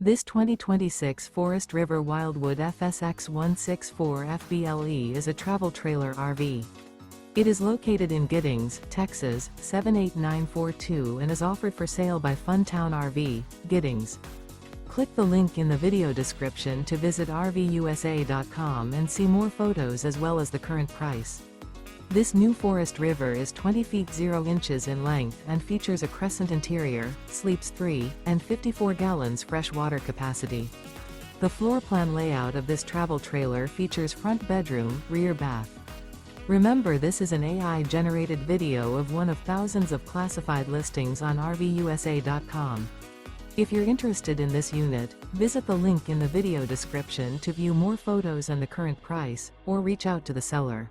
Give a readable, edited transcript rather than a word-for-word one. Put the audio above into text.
This 2026 Forest River Wildwood FSX 164 FBLE is a travel trailer RV. It is located in Giddings, Texas, 78942 and is offered for sale by Funtown RV, Giddings. Click the link in the video description to visit RVUSA.com and see more photos as well as the current price. This new Forest River is 20 feet 0 inches in length and features a CRESCENT interior, sleeps 3, and 54 gallons fresh water capacity. The floor plan layout of this travel trailer features front bedroom, rear bath. Remember, this is an AI-generated video of one of thousands of classified listings on RVUSA.com. If you're interested in this unit, visit the link in the video description to view more photos and the current price, or reach out to the seller.